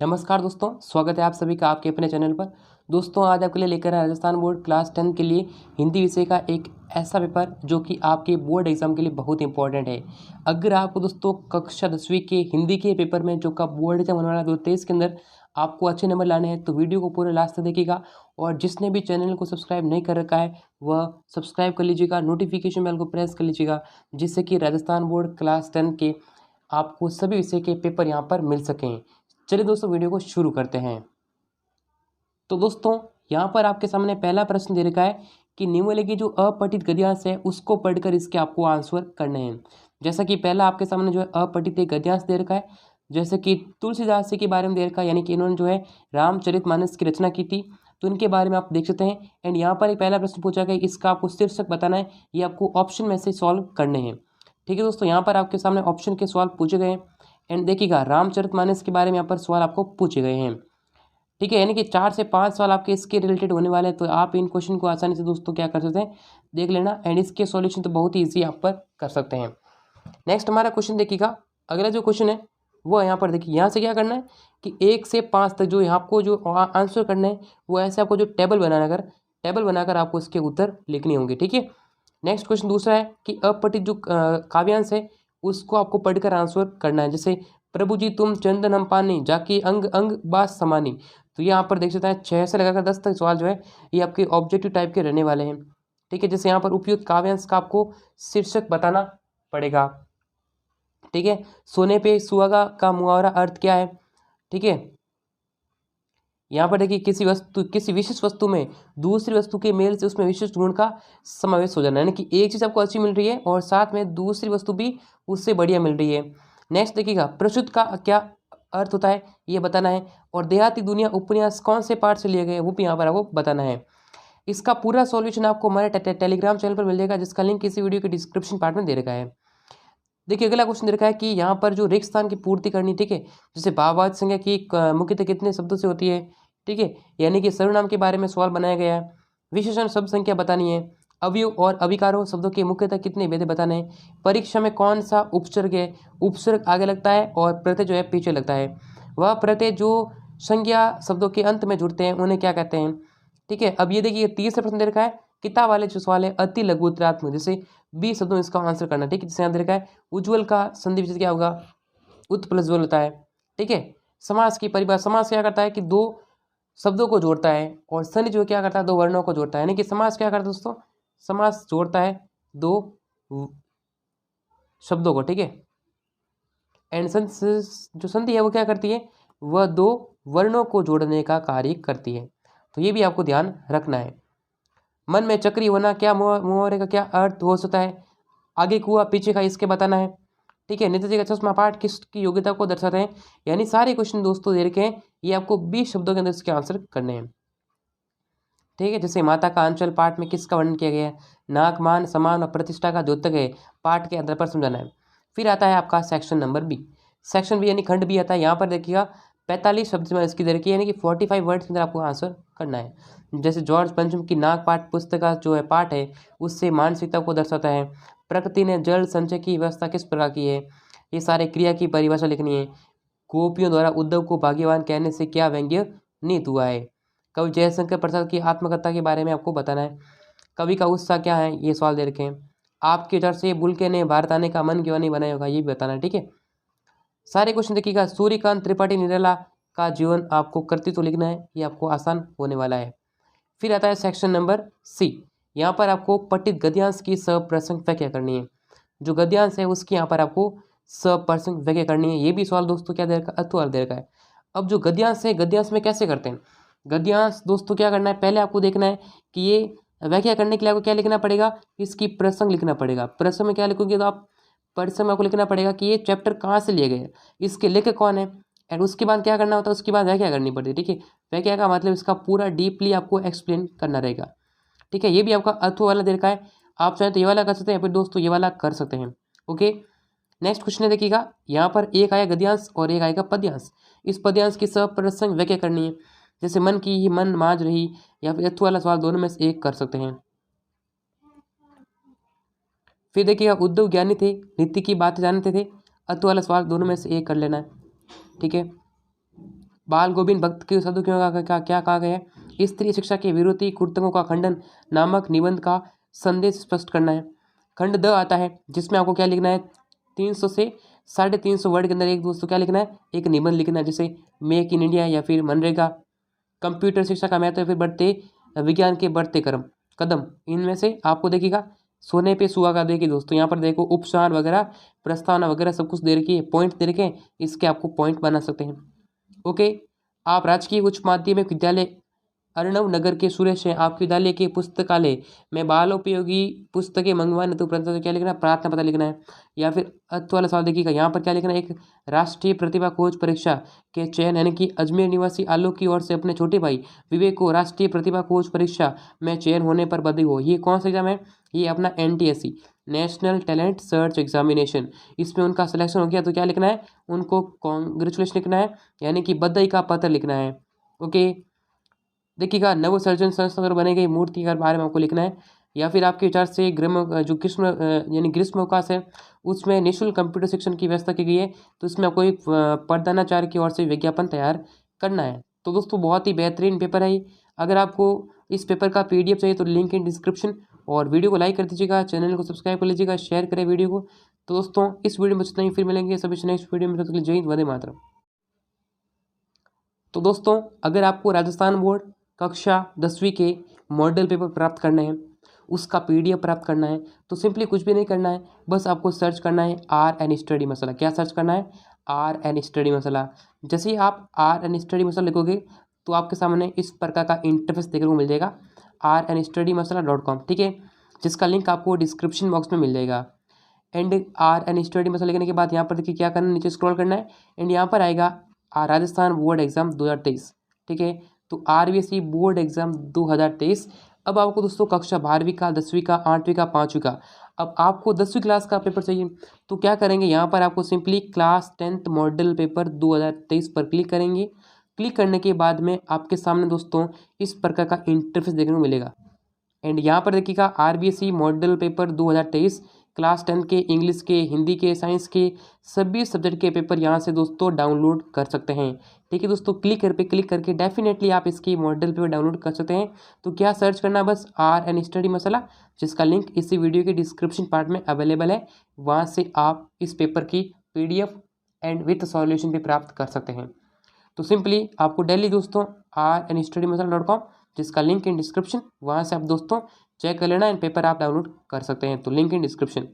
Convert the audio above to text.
नमस्कार दोस्तों, स्वागत है आप सभी का आपके अपने चैनल पर। दोस्तों, आज आपके लिए लेकर आए राजस्थान बोर्ड क्लास 10 के लिए हिंदी विषय का एक ऐसा पेपर जो कि आपके बोर्ड एग्जाम के लिए बहुत इंपॉर्टेंट है। अगर आपको दोस्तों कक्षा 10वीं के हिंदी के पेपर में जो का बोर्ड एग्जाम होने वाला है 2023 के अंदर आपको अच्छे नंबर लाने हैं तो वीडियो को पूरे लास्ट तक देखिएगा। और जिसने भी चैनल को सब्सक्राइब नहीं कर रखा है वह सब्सक्राइब कर लीजिएगा, नोटिफिकेशन बेल को प्रेस कर लीजिएगा, जिससे कि राजस्थान बोर्ड क्लास 10 के आपको सभी विषय के पेपर यहाँ पर मिल सकें। चलिए दोस्तों, वीडियो को शुरू करते हैं। तो दोस्तों, यहाँ पर आपके सामने पहला प्रश्न दे रखा है कि निम्नलिखित की जो अपठित गद्यांश है उसको पढ़कर इसके आपको आंसर करने हैं। जैसा कि पहला आपके सामने जो है अपठित एक गद्यांश दे रखा है, जैसे कि तुलसीदास जी के बारे में दे रखा है, यानी कि इन्होंने जो है रामचरितमानस की रचना की थी, तो इनके बारे में आप देख सकते हैं। एंड यहाँ पर एक पहला प्रश्न पूछा गया, इसका आपको शीर्षक बताना है, ये आपको ऑप्शन में से सॉल्व करने हैं। ठीक है दोस्तों, यहाँ पर आपके सामने ऑप्शन के सवाल पूछे गए हैं। एंड देखिएगा, रामचरितमानस के बारे में यहाँ पर सवाल आपको पूछे गए हैं। ठीक है, यानी कि 4 से 5 सवाल आपके इसके रिलेटेड होने वाले हैं, तो आप इन क्वेश्चन को आसानी से दोस्तों क्या कर सकते हैं, देख लेना। एंड इसके सॉल्यूशन तो बहुत ही ईजी आप पर कर सकते हैं। नेक्स्ट हमारा क्वेश्चन देखिएगा, अगला जो क्वेश्चन है वो यहाँ पर देखिए, यहाँ से क्या करना है कि 1 से 5 तक जो यहाँ आपको जो आंसर करना है वो ऐसे आपको जो टेबल बनाकर आपको इसके उत्तर लिखने होंगे। ठीक है। नेक्स्ट क्वेश्चन दूसरा है कि अपठित जो काव्यांश है उसको आपको पढ़कर आंसर करना है। जैसे प्रभु जी तुम चंदन हम पानी जाके अंग अंग बास समानी, तो ये यहाँ पर देख सकते हैं 6 से लगाकर 10 तक सवाल जो है ये आपके ऑब्जेक्टिव टाइप के रहने वाले हैं। ठीक है, जैसे यहाँ पर उपयुक्त काव्यांश का आपको शीर्षक बताना पड़ेगा। ठीक है, सोने पे सुहागा का मुहावरा अर्थ क्या है। ठीक है, यहाँ पर देखिए किसी विशिष्ट वस्तु में दूसरी वस्तु के मेल से उसमें विशिष्ट गुण का समावेश हो जाना, यानी कि एक चीज़ आपको अच्छी मिल रही है और साथ में दूसरी वस्तु भी उससे बढ़िया मिल रही है। नेक्स्ट देखिएगा, प्रस्तुत का क्या अर्थ होता है ये बताना है। और देहाती दुनिया उपन्यास कौन से पार्ट से लिए गए वो भी यहाँ पर आपको बताना है। इसका पूरा सॉल्यूशन आपको हमारे टेलीग्राम चैनल पर मिल जाएगा, जिसका लिंक इसी वीडियो के डिस्क्रिप्शन पार्ट में दे रखा है। देखिए अगला क्वेश्चन दे रखा है कि यहाँ पर जो रिक्त स्थान की पूर्ति करनी, ठीक है, जैसे भाववाचक संज्ञा की मुख्यतः कितने शब्दों से होती है। ठीक है, यानी कि सर्वनाम के बारे में सवाल बनाया गया है। विशेषण शब्द संख्या बतानी है। अवयव और अभिकारों शब्दों के मुख्यतः कितने भेद बताने हैं। परीक्षा में कौन सा उपसर्ग है, उपसर्ग आगे लगता है और प्रत्यय जो है पीछे लगता है। वह प्रत्यय जो संज्ञा शब्दों के अंत में जुड़ते हैं उन्हें क्या कहते हैं। ठीक है, अब ये देखिए तीसरा प्रश्न दे रखा है, किताब वाले जो सवाल है अति लघु उत्तरात्मक, जैसे 20 शब्दों में इसका आंसर करना। ठीक है, जैसे यहाँ दे रखा है उज्ज्वल का संधि विच्छेद क्या होगा, उत प्लस ज्वल होता है। ठीक है, समास की परिभाषा, समास क्या करता है कि दो शब्दों को जोड़ता है, और संधि जो क्या करता है दो वर्णों को जोड़ता है। यानी कि समास क्या करता है दोस्तों, समास जोड़ता है दो शब्दों को। ठीक है, एंड जो संधि है वो क्या करती है, वह दो वर्णों को जोड़ने का कार्य करती है। तो ये भी आपको ध्यान रखना है। मन में चक्री होना क्या मुहावरे का क्या अर्थ हो सकता है। आगे कुआ पीछे का इसके बताना है। ठीक है, नेताजी का चश्मा पाठ किसकी योग्यता को दर्शाते हैं। यानी सारे क्वेश्चन दोस्तों दे रखे हैं, ये आपको 20 शब्दों के अंदर इसके आंसर करने हैं। ठीक है, जैसे माता का अंचल पाठ में किसका वर्णन किया गया है। नाक मान सम्मान और प्रतिष्ठा का द्योतक है, पाठ के आधार पर समझाना है। फिर आता है आपका section number B. Section B यानी खंड बी आता है। यहाँ पर देखिएगा 45 शब्द में इसकी दे रखी है, यानी कि 45 वर्ड्स के अंदर आपको आंसर करना है। जैसे जॉर्ज पंचम की नाक पाठ पुस्तक का जो है पाठ है उससे मानसिकता को दर्शाता है। प्रकृति ने जल संचय की व्यवस्था किस प्रकार की है, ये सारे क्रिया की परिभाषा लिखनी है। गोपियों द्वारा उद्धव को भाग्यवान कहने से क्या व्यंग्य नीत हुआ है। कवि जयशंकर प्रसाद की आत्मकथा के बारे में आपको बताना है। कवि का उत्साह क्या है, ये सवाल दे रखे हैं। आपके डर से बुलके ने भारत आने का मन क्यों नहीं बनाया होगा, ये भी बताना है। ठीक है, सारे क्वेश्चन देखिएगा। सूर्यकांत त्रिपाठी निराला का जीवन आपको कर्तृत्व लिखना है, ये आपको आसान होने वाला है। फिर आता है सेक्शन नंबर सी। यहाँ पर आपको पठित गद्यांश की सप्रसंग व्याख्या करनी है। जो गद्यांश है उसकी यहाँ पर आपको सप्रसंग व्याख्या करनी है। ये भी सवाल दोस्तों क्या दे रखा है, अथवा दे रखा है। अब जो गद्यांश है, गद्यांश में कैसे करते हैं। गद्यांश दोस्तों क्या करना है, पहले आपको देखना है कि ये व्याख्या करने के लिए आपको क्या लिखना पड़ेगा, इसकी प्रसंग लिखना पड़ेगा। प्रसंग में क्या लिखोगे तो आप प्रसंग में आपको लिखना पड़ेगा कि ये चैप्टर कहाँ से लिए गए, इसके लेखक कौन है। एंड उसके बाद क्या करना होता है, उसके बाद व्याख्या करनी पड़ती है। ठीक है, व्याख्या का मतलब इसका पूरा डीपली आपको एक्सप्लेन करना रहेगा। ठीक है, ये भी आपका अथवा वाला दे रखा है। आप चाहें तो ये वाला कर सकते हैं या फिर दोस्तों ये वाला कर सकते हैं। ओके, नेक्स्ट क्वेश्चन है देखिएगा। यहाँ पर एक आया गद्यांश और एक आएगा पद्यांश। इस पद्यांश की सप्रसंग व्याख्या करनी है। जैसे मन की ही मन माज रही, या फिर अथवा वाला सवाल, दोनों में से एक कर सकते हैं। फिर देखिएगा उद्धव ज्ञानी थे, नीति की बात जानते थे, अथवा वाला सवाल, दोनों में से एक कर लेना है। ठीक है, बाल गोविंद भक्त के साधु क्यों क्या कहा गया है। स्त्री शिक्षा के विरोधी कुर्तकों का खंडन नामक निबंध का संदेश स्पष्ट करना है। खंड द आता है जिसमें आपको क्या लिखना है, 300 से 350 वर्ड के अंदर एक दोस्तों क्या लिखना है, एक निबंध लिखना है, जैसे मेक इन इंडिया या फिर मनरेगा, कंप्यूटर शिक्षा का महत्व, फिर बढ़ते विज्ञान के बढ़ते कदम। इनमें से आपको देखिएगा सोने पे सुहागा देखिए दोस्तों, यहाँ पर देखो उपसार वगैरह प्रस्तावना वगैरह सब कुछ दे रखी है, पॉइंट दे रखे हैं, इसके आपको पॉइंट बना सकते हैं। ओके, आप राजकीय उच्च माध्यमिक विद्यालय अर्णव नगर के सुरेश हैं, आपके विद्यालय के पुस्तकालय में बालोपयोगी पुस्तकें मंगवाने तो प्रथम क्या लिखना है, प्रार्थना पत्र लिखना है। या फिर अर्थ वाला सवाल देखिएगा, यहाँ पर क्या लिखना है, एक राष्ट्रीय प्रतिभा खोज परीक्षा के चयन, यानी कि अजमेर निवासी आलोक की ओर से अपने छोटे भाई विवेक को राष्ट्रीय प्रतिभा खोज परीक्षा में चयन होने पर बधाई हो। ये कौन सा एग्जाम है, ये अपना NTSE national talent search examination, इसमें उनका सिलेक्शन हो गया तो क्या लिखना है, उनको कॉन्ग्रेचुलेशन लिखना है, यानी कि बधाई का पत्र लिखना है। ओके, देखिएगा नवसर्जन संस्था द्वारा बने गई मूर्ति के बारे में आपको लिखना है। या फिर आपके विचार से यानी ग्रीष्म अवकाश है उसमें निःशुल्क कंप्यूटर शिक्षण की व्यवस्था की गई है, तो इसमें आपको एक प्रधानाचार्य की ओर से विज्ञापन तैयार करना है। तो दोस्तों बहुत ही बेहतरीन पेपर है। अगर आपको इस पेपर का PDF चाहिए तो लिंक इन डिस्क्रिप्शन, और वीडियो को लाइक कर दीजिएगा, चैनल को सब्सक्राइब कर लीजिएगा, शेयर करें वीडियो को। तो दोस्तों इस वीडियो में इतना ही, फिर मिलेंगे सभी नेक्स्ट वीडियो में, तब तक के लिए जय हिंद, वंदे मातरम। तो दोस्तों अगर आपको राजस्थान बोर्ड कक्षा 10वीं के मॉडल पेपर प्राप्त करने हैं, उसका PDF प्राप्त करना है, तो सिंपली कुछ भी नहीं करना है, बस आपको सर्च करना है RN स्टडी मसाला। क्या सर्च करना है, RN स्टडी मसाला। जैसे ही आप RN स्टडी मसाला लिखोगे तो आपके सामने इस प्रकार का इंटरफेस देखने को मिल जाएगा, rnstudymasala.com, ठीक है, जिसका लिंक आपको डिस्क्रिप्शन बॉक्स में मिल जाएगा। एंड RN स्टडी मसाला लिखने के बाद यहाँ पर देखिए क्या करना है, नीचे स्क्रॉल करना है, एंड यहाँ पर आएगा राजस्थान बोर्ड एग्जाम 2023, ठीक है, तो RBSE बोर्ड एग्जाम 2023। अब आपको दोस्तों कक्षा 12वीं का, 10वीं का, 8वीं का, 5वीं का, अब आपको 10वीं क्लास का पेपर चाहिए तो क्या करेंगे, यहाँ पर आपको simply class 10th model paper 2023 पर क्लिक करेंगे। क्लिक करने के बाद में आपके सामने दोस्तों इस प्रकार का इंटरफेस देखने को मिलेगा। एंड यहाँ पर देखिएगा RBSE मॉडल पेपर 2023 क्लास 10 के, इंग्लिश के, हिंदी के, साइंस के सभी सब्जेक्ट के पेपर यहाँ से दोस्तों डाउनलोड कर सकते हैं। ठीक है दोस्तों, क्लिक करके डेफिनेटली आप इसकी मॉडल पेपर डाउनलोड कर सकते हैं। तो क्या सर्च करना, बस RN स्टडी मसाला, जिसका लिंक इसी वीडियो के डिस्क्रिप्शन पार्ट में अवेलेबल है, वहाँ से आप इस पेपर की PDF एंड विथ सॉल्यूशन भी प्राप्त कर सकते हैं। तो सिंपली आपको डेली दोस्तों rnstudymasala.com, जिसका लिंक इन डिस्क्रिप्शन, वहाँ से आप दोस्तों चेक कर लेना एंड पेपर आप डाउनलोड कर सकते हैं, तो लिंक इन डिस्क्रिप्शन।